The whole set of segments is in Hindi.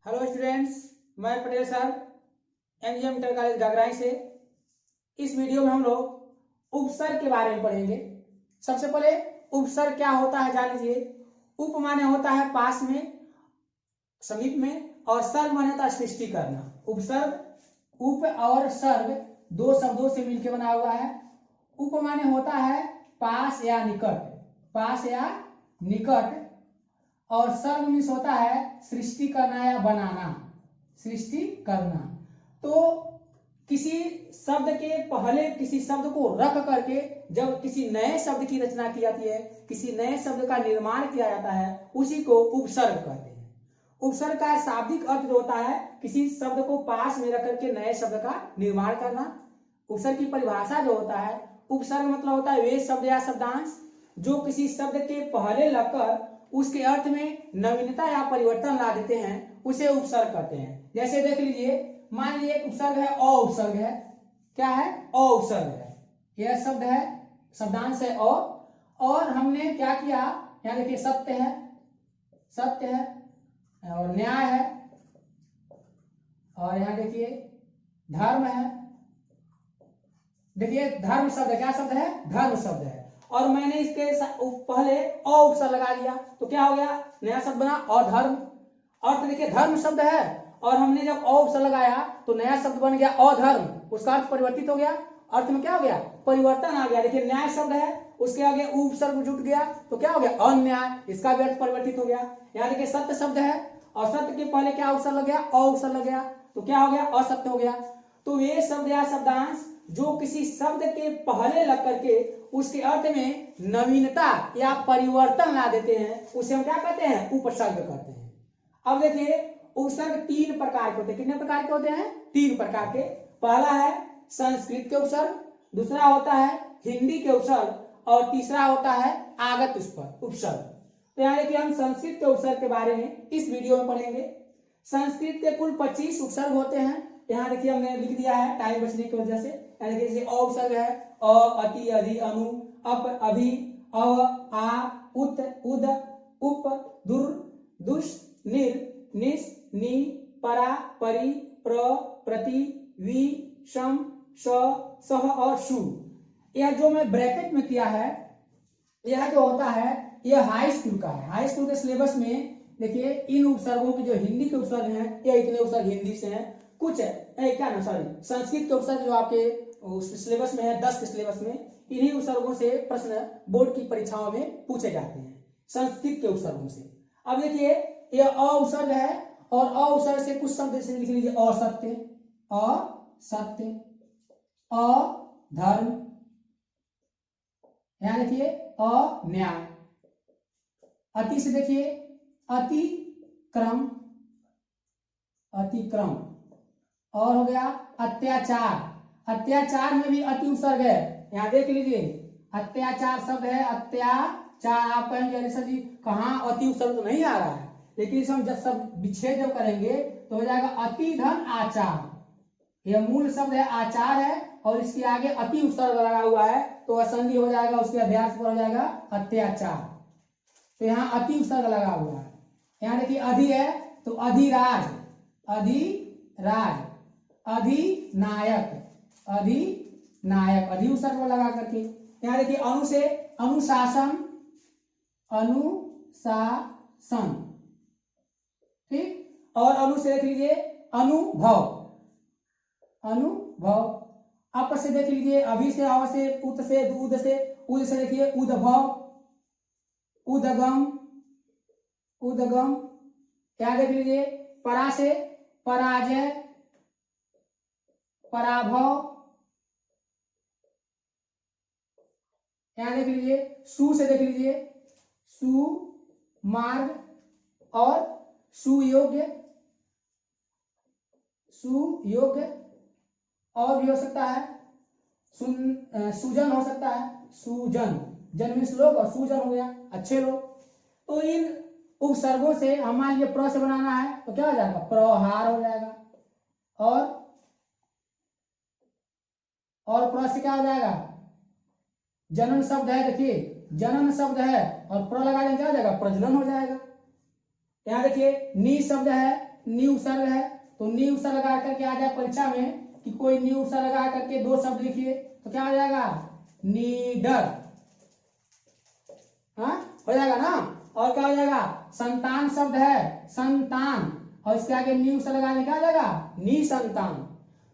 हेलो स्टूडेंट्स, मैं Patel sir MGM inter college Gagrai से। इस वीडियो में हम लोग उपसर्ग के बारे में पढ़ेंगे। सबसे पहले उपसर्ग क्या होता है जान लीजिए। उप माने होता है पास में, समीप में, और सर्ग माने होता है सृष्टि करना। उपसर्ग उप और सर्ग दो शब्दों से मिलकर बना हुआ है। उप माने होता है पास या निकट, पास या निकट, और सर्ग मीन्स होता है सृष्टि करना या बनाना, सृष्टि करना। तो किसी शब्द के पहले किसी शब्द को रख करके जब किसी नए शब्द की रचना की जाती है, किसी नए शब्द का निर्माण किया जाता है, उसी को उपसर्ग कहते हैं। उपसर्ग का शाब्दिक अर्थ जो होता है किसी शब्द को पास में रख करके नए शब्द का निर्माण करना। उपसर्ग की परिभाषा जो होता है, उपसर्ग मतलब होता है वे शब्द या शब्दांश जो किसी शब्द के पहले लगकर उसके अर्थ में नवीनता या परिवर्तन ला देते हैं, उसे उपसर्ग कहते हैं। जैसे देख लीजिए, मान लीजिए एक उपसर्ग है, अ उपसर्ग है। क्या है? अ उपसर्ग है। यह शब्द है, शब्दांश है अ, और हमने क्या किया, यहाँ देखिए सत्य है, सत्य है, और न्याय है, और यहाँ देखिए धर्म है। देखिए धर्म शब्द क्या शब्द है? धर्म शब्द है। और मैंने इसके पहले अ उपसर्ग लगा दिया तो क्या हो गया? नया शब्द बना अधर्म। अर्थ देखिए धर्म शब्द है और हमने जब अ उपसर्ग लगाया तो नया शब्द बन गया अधर्म। उसका अर्थ परिवर्तित हो गया, अर्थ में क्या हो गया? परिवर्तन आ गया। देखिए न्याय शब्द है, उसके आगे उपसर्ग जुट गया तो क्या हो गया? अन्याय। इसका भी अर्थ परिवर्तित हो गया। यहाँ देखिए सत्य शब्द है और सत्य के पहले क्या उपसर्ग लग गया? अ उपसर्ग लग गया तो क्या हो गया? असत्य हो गया। तो ये शब्द या शब्दांश जो किसी शब्द के पहले लग करके उसके अर्थ में नवीनता या परिवर्तन ला देते हैं, उसे हम क्या कहते हैं? उपसर्ग कहते हैं। अब देखिए उपसर्ग तीन प्रकार के होते हैं। कितने प्रकार के होते हैं? तीन प्रकार के। पहला है संस्कृत के उपसर्ग, दूसरा होता है हिंदी के उपसर्ग, और तीसरा होता है आगत उपसर्ग। तो यहाँ देखिए हम संस्कृत के उपसर्ग के बारे में इस वीडियो में पढ़ेंगे। संस्कृत के कुल 25 उपसर्ग होते हैं। यहाँ देखिए हमने लिख दिया है टाइम बचने की वजह से। जैसे अ उपसर्ग है अ, अति, अधि, अनु, अप, अभि, अव, आ, उत, उद, उप, दुर, दुष, निर, निस, नि, परा, परि, प्र, प्रति, वि, सम, स, सह और सु। यह जो मैं ब्रैकेट में किया है, यह जो होता है यह हाई स्कूल का है। हाई स्कूल के सिलेबस में देखिए इन उपसर्गों के जो हिंदी के उपसर्ग हैं, ये इतने उपसर्ग हिंदी से हैं। कुछ है क्या ना, सॉरी, संस्कृत के उपसर्ग जो आपके सिलेबस में है, 10 के सिलेबस में, इन्हीं उपसर्गों से प्रश्न बोर्ड की परीक्षाओं में पूछे जाते हैं, संस्कृत के उपसर्गों से। अब देखिए यह अ उपसर्ग है और अ उपसर्ग से कुछ शब्द जैसे लिख लीजिए असत्य, असत्य, अधर्म, यहाँ देखिए अन्याय। अति से देखिए अतिक्रम, अतिक्रम, और हो गया अत्याचार। अत्याचार में भी अति उपसर्ग है, यहाँ देख लीजिए अत्याचार शब्द है, अत्याचार। आप कहेंगे सर जी कहाँ अति उपसर्ग तो नहीं आ रहा है, लेकिन इसे हम जब सब विच्छेद जब करेंगे तो हो जाएगा अति धन आचार। यह मूल शब्द है आचार है और इसके आगे अति उपसर्ग लगा हुआ है तो असंधि हो जाएगा, उसके अभ्यास पर हो जाएगा अत्याचार। तो यहाँ अति उपसर्ग लगा हुआ है। यहाँ देखिए अधि है तो अधिराज, अधिराज, अधिनायक, अधिनायक, अधि उपसर्ग लगा करके। यहाँ देखिए अनु से अनुशासन, अनुशासन, ठीक। और अनु से देख लीजिए अनुभव, अनुभव। अप से देख लीजिए अभि से, अव से, उत से, दूध से, उद से देखिए उद्भव, उदगम, उदगम। क्या देख लीजिए परा से पराजय, पराभव। यहाँ देख लीजिए सु से देख लीजिए सुमार्ग और सुयोग्य, सुयोग्य। और भी हो सकता है सुजन हो सकता है, सुजन, जन में लोग और सुजन हो गया अच्छे लोग। तो इन उपसर्गों से हमारे लिए प्र से बनाना है तो क्या हो जाएगा? प्रहार हो जाएगा। और प्र से क्या हो जाएगा? जनन शब्द है, देखिए जनन शब्द है और प्र लगा देंगे क्या हो जाएगा? प्रजनन हो जाएगा। यहाँ देखिए नी शब्द है, नी उपसर्ग है, तो नी उपसर्ग लगा करके आ जाए परीक्षा में कि कोई नी उपसर्ग लगा करके दो शब्द लिखिए, तो क्या आ जाएगा, नीडर, हाँ हो जाएगा ना। और क्या हो जाएगा, संतान शब्द है, संतान, और इसके आगे नी उपसर्ग लगाने क्या आ जाएगा, नी संतान।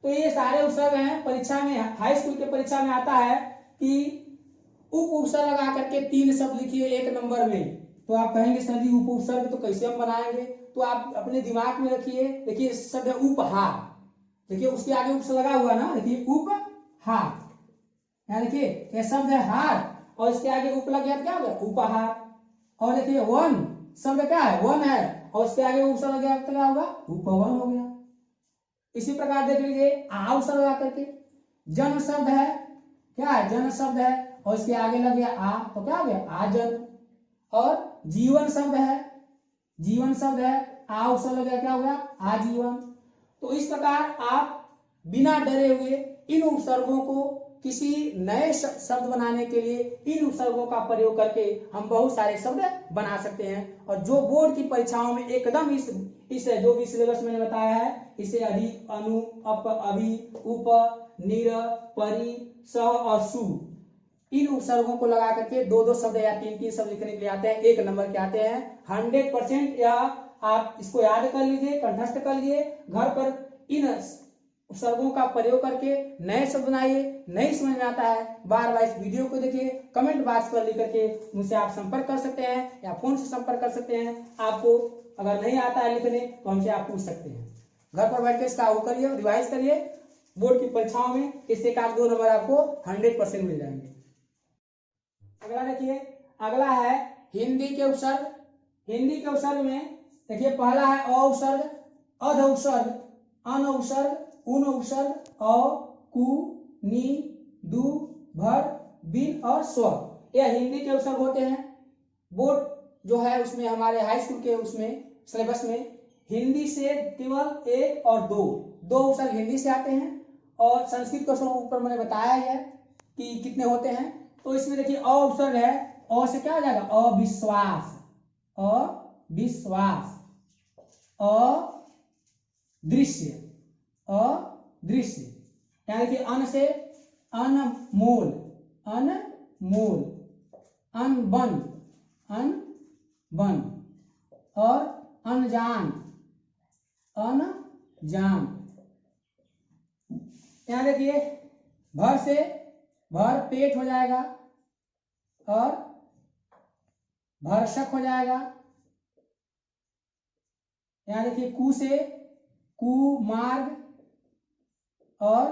तो ये सारे उपसर्ग हैं, परीक्षा में हाई स्कूल के परीक्षा में आता है कि उप उपसर्ग लगा करके 3 शब्द लिखिए 1 नंबर में। तो आप कहेंगे सर जी उप उपसर्ग तो कैसे हम बनाएंगे, तो आप अपने दिमाग में रखिए, देखिए शब्द है उपहार, देखिए उसके आगे उपसर्ग लगा हुआ ना, देखिए उपहार, यहाँ देखिए ये शब्द है हार और इसके आगे उप लग गया, क्या हो गया, उपहार। और देखिए वन शब्द क्या है, वन है, और उसके आगे उपसर्ग लग गया तो क्या होगा, उपवन हो गया। इसी प्रकार देख लीजिए आ उपसर्ग लगा करके, जन शब्द है, क्या है, जन शब्द है, और इसके आगे लग गया आ, तो क्या हो गया, आजन। और जीवन शब्द है, जीवन शब्द है, आ उपसर्ग लग गया, क्या हो गया, आजीवन। तो इस प्रकार आप बिना डरे हुए इन उपसर्गों को किसी नए शब्द बनाने के लिए इन उपसर्गों का प्रयोग करके हम बहुत सारे शब्द बना सकते हैं। और जो बोर्ड की परीक्षाओं में एकदम इस जो भी सिलेबस मैंने बताया है, इसे अधि, अनु, अप, अभि, उप, निर, परि, स और सु, इन उपसर्गों को लगा करके 2-2 शब्द या 3-3 शब्द लिखने के लिए आते हैं, 1 नंबर के आते हैं 100%। या आप इसको याद कर लीजिए, कंठस्थ कर लीजिए, घर पर इन उपसर्गों का प्रयोग करके नए शब्द बनाइए। नहीं समझ में आता है, बार बार इस वीडियो को देखिए, कमेंट बॉक्स पर लिख करके मुझसे आप संपर्क कर सकते हैं या फोन से संपर्क कर सकते हैं। आपको अगर नहीं आता है लिखने तो हमसे आप पूछ सकते हैं। घर पर बैठ के इसका वो करिए, रिवाइज करिए, बोर्ड की परीक्षाओं में इससे 1-2 नंबर आपको 100% मिल जाएंगे। अगला देखिए, अगला है हिंदी के उपसर्ग। हिंदी के उपसर्ग में देखिए पहला है अ उपसर्ग, अध उपसर्ग, अन उपसर्ग, उन उपसर्ग, अ, कु, नि, दु, भर, बिन और स्व। यह हिंदी के उपसर्ग होते हैं। बोर्ड जो है उसमें हमारे हाई स्कूल के उसमें सिलेबस में हिंदी से केवल 1 और 2 उपसर्ग हिंदी से आते हैं, और संस्कृत के ऊपर मैंने बताया है कि कितने होते हैं। तो इसमें देखिए अ उपसर्ग है, अ से क्या हो जाएगा, अविश्वास, अविश्वास, अदृश्य, अदृश्य। यहाँ देखिए अन से अनमोल, अनमोल, अनबन, अनबन, और अनजान, अनजान। यहाँ देखिए भर से भर पेट हो जाएगा और भरसक हो जाएगा। यहाँ देखिए कु से कुमार्ग और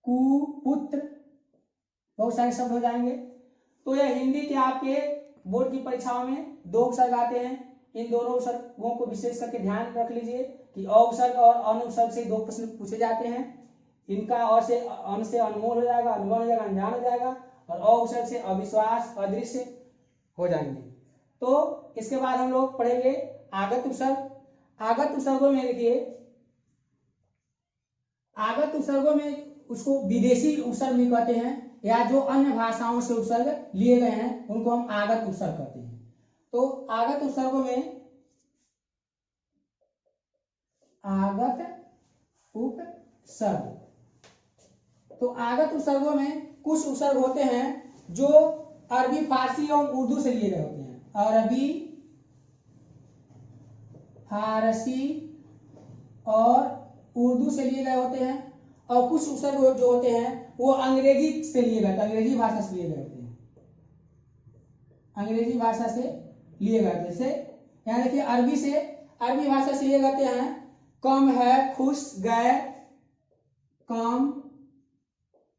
कुपुत्र, बहुत सारे शब्द हो जाएंगे। तो यह हिंदी के आपके बोर्ड की परीक्षाओं में 2 उपसर्ग आते हैं। इन दोनों उपसर्गों को विशेष करके ध्यान रख लीजिए कि अ उपसर्ग और अन उपसर्ग से 2 प्रश्न पूछे जाते हैं। इनका अ से अन से अनमोल हो जाएगा, अनबन हो जाएगा, अनजान हो जाएगा, और अ उपसर्ग से अविश्वास, अदृश्य हो जाएंगे। तो इसके बाद हम लोग पढ़ेंगे आगत उपसर्ग। आगत उपसर्गों में देखिए, आगत उपसर्गों में उसको विदेशी उपसर्ग भी कहते हैं, या जो अन्य भाषाओं से उपसर्ग लिए गए हैं उनको हम आगत उपसर्ग कहते हैं। तो आगत उपसर्गों में आगत उपसर्ग, तो आगत उपसर्गों में कुछ उपसर्ग होते हैं जो अरबी, फारसी और उर्दू से लिए गए होते हैं। अरबी, फारसी और उर्दू से लिए गए होते हैं, और कुछ उपसर्ग जो होते हैं वो अंग्रेजी से लिए गए, अंग्रेजी भाषा से लिए गए होते हैं, अंग्रेजी भाषा से लिए गए। जैसे यहाँ देखिए अरबी से, अरबी भाषा से लिए जाते हैं कम है, खुश, गैर, कम,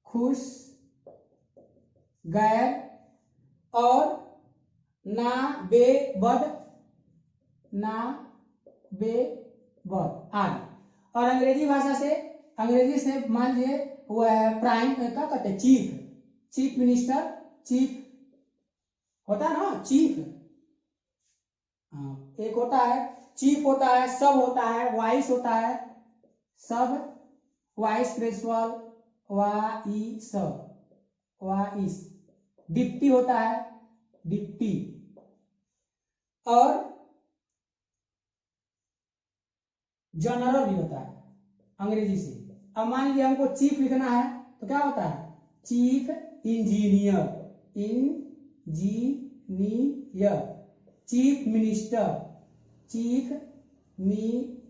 खुश, गैर, और ना, बे, बद, ना, बे, बद आदि। और अंग्रेजी भाषा से, अंग्रेजी से मान लीजिए वो है प्राइम, क्या कहते हैं, चीफ, चीफ मिनिस्टर, चीफ होता है ना, चीफ, एक होता है चीफ, होता है सब, होता है वाइस, होता है सब, vice principal, vice, vice, deputy होता है डिप्टी, और जनरल भी होता है अंग्रेजी से। अब मान लीजिए हमको चीफ लिखना है तो क्या होता है, chief engineer, engineer, chief minister, chief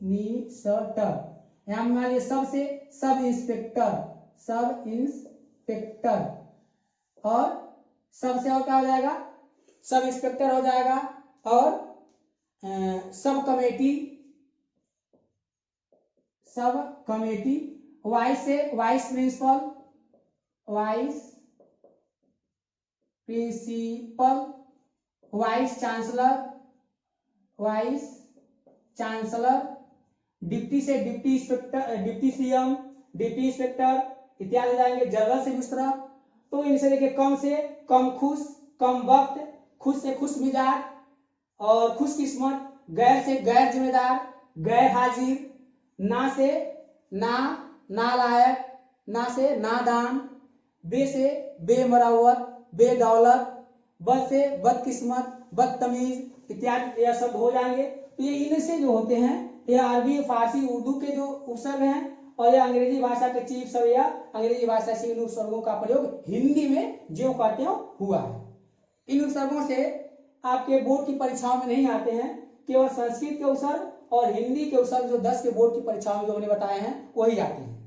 minister. यहां मान लीजिए सबसे सब इंस्पेक्टर, सब इंस्पेक्टर, और सबसे और क्या हो जाएगा, सब इंस्पेक्टर हो जाएगा, और sub committee, sub committee, vice से vice principal, vice principal, vice chancellor, vice chancellor, deputy से deputy inspector, deputy CM, deputy inspector इत्यादि जाएंगे। जनरल से दूसरा, तो इनसे देखिए कम से कम खुश, कम वक्त, खुश से खुश मिजाज और खुश किस्मत, गैर से गैर जिम्मेदार, गैर हाजिर, ना से ना, नालायक, ना से नादान, बे से बेमरवत, बेदौलत, बद से बदकिस्मत, बदतमीज इत्यादि यह शब्द हो जाएंगे। तो ये इनसे जो होते हैं ये अरबी, फारसी, उर्दू के जो उपसर्ग हैं, और यह अंग्रेजी भाषा के चीफ शब्द या अंग्रेजी भाषा से इन उपसर्गों का प्रयोग हिंदी में जो करते हो हुआ है। इन उपसर्गों से आपके बोर्ड की परीक्षाओं में नहीं आते हैं, केवल संस्कृत के उपसर्ग और हिंदी के उपसर्ग जो 10 के बोर्ड की परीक्षाओं में जो हमने बताए हैं वही आते हैं।